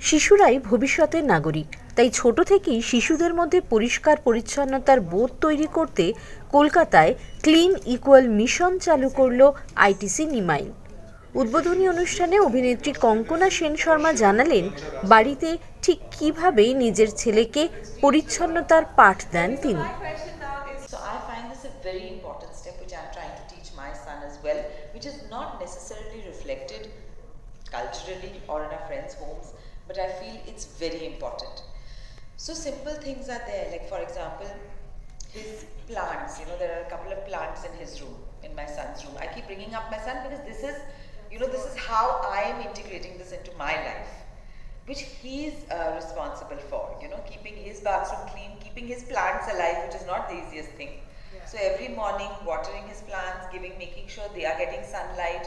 শিশুরাই ভবিষ্যতের নাগরিক, তাই ছোট থেকেই শিশুদের মধ্যে পরিষ্কার পরিচ্ছন্নতার বোধ তৈরি করতে কলকাতায় ক্লিন ইকুয়াল মিশন চালু করল আইটিসি নিমাইল। উদ্বোধনী অনুষ্ঠানে অভিনেত্রী কঙ্কনা সেন শর্মা জানালেন, বাড়িতে ঠিক কিভাবে নিজের ছেলেকে পরিচ্ছন্নতার পাঠ দেন তিনি। So I find this a very important step which I'm trying to teach my son as well, which is not necessarily reflected culturally or in our friends' homes, but I feel it's very important. So simple things are there, like for example, his plants, there are a couple of plants in his room, in my son's room. I keep bringing up my son because this is how I am integrating this into my life, which he's responsible for, keeping his bathroom clean, keeping his plants alive, which is not the easiest thing. Yeah. So every morning, watering his plants, making sure they are getting sunlight,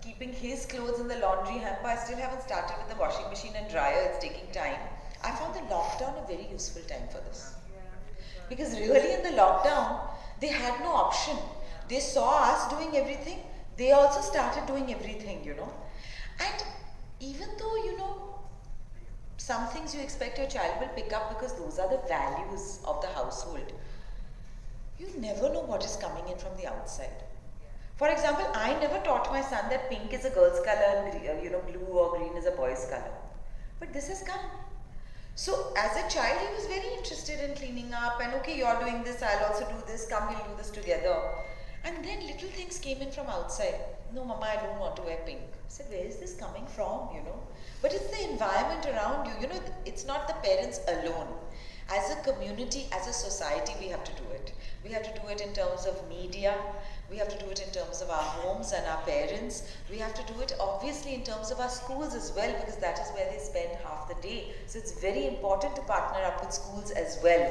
keeping his clothes in the laundry hamper. I still haven't started with the washing machine and dryer, it's taking time. I found the lockdown a very useful time for this. Because really in the lockdown, they had no option. They saw us doing everything, they also started doing everything, And even though, some things you expect your child will pick up because those are the values of the household, you never know what is coming in from the outside. For example, I never taught my son that pink is a girl's color and blue or green is a boy's color. But this has come. So as a child, he was very interested in cleaning up and okay, you're doing this, I'll also do this, come we'll do this together. And then little things came in from outside. No, Mama, I don't want to wear pink. I said, where is this coming from, But it's the environment around you, it's not the parents alone. As a community, as a society, we have to do it. We have to do it in terms of media. We have to do it in terms of our homes and our parents. We have to do it obviously in terms of our schools as well, because that is where they spend half the day. So it's very important to partner up with schools as well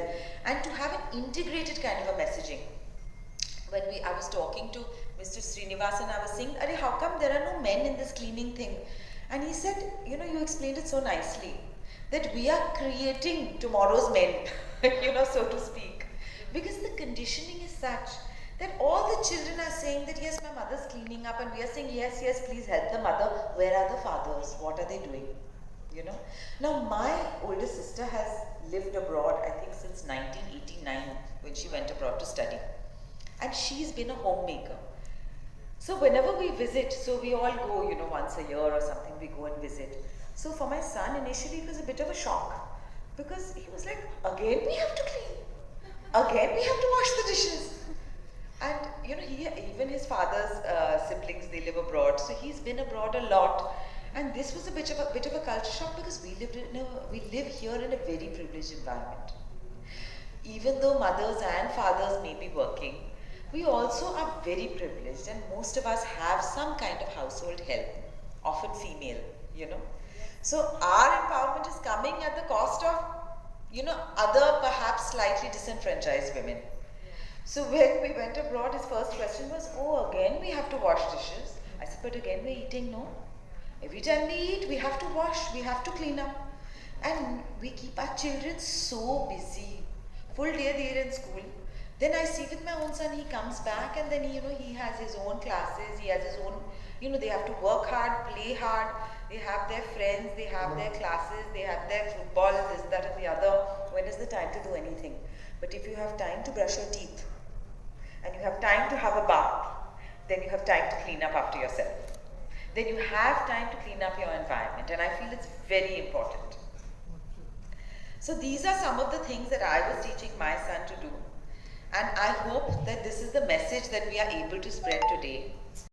and to have an integrated kind of a messaging. When I was talking to Mr. Srinivasan, I was saying, Arey, how come there are no men in this cleaning thing? And he said, you explained it so nicely, that we are creating tomorrow's men, so to speak. Because the conditioning is such that all the children are saying that yes, my mother's cleaning up, and we are saying yes, please help the mother. Where are the fathers? What are they doing? Now my older sister has lived abroad, I think since 1989, when she went abroad to study. And she's been a homemaker. So whenever we visit, so we all go, once a year or something, we go and visit. So for my son, initially it was a bit of a shock, because he was like, again we have to clean, again we have to wash the dishes. And even his father's siblings, they live abroad, so he's been abroad a lot. And this was a bit of a culture shock, because we live here in a very privileged environment. Even though mothers and fathers may be working, we also are very privileged, and most of us have some kind of household help, often female, So our empowerment is coming at the cost of, other perhaps slightly disenfranchised women. So when we went abroad, his first question was, oh, again we have to wash dishes. I said, but again we're eating, no? Every time we eat, we have to wash, we have to clean up. And we keep our children so busy. Full day they're in school. Then I see with my own son, he comes back and then he has his own classes, he has his own, they have to work hard, play hard, they have their friends, they have their classes, they have their football, this, that and the other. When is the time to do anything? But if you have time to brush your teeth and you have time to have a bath, then you have time to clean up after yourself. Then you have time to clean up your environment, and I feel it's very important. So these are some of the things that I was teaching my son to do. And I hope that this is the message that we are able to spread today.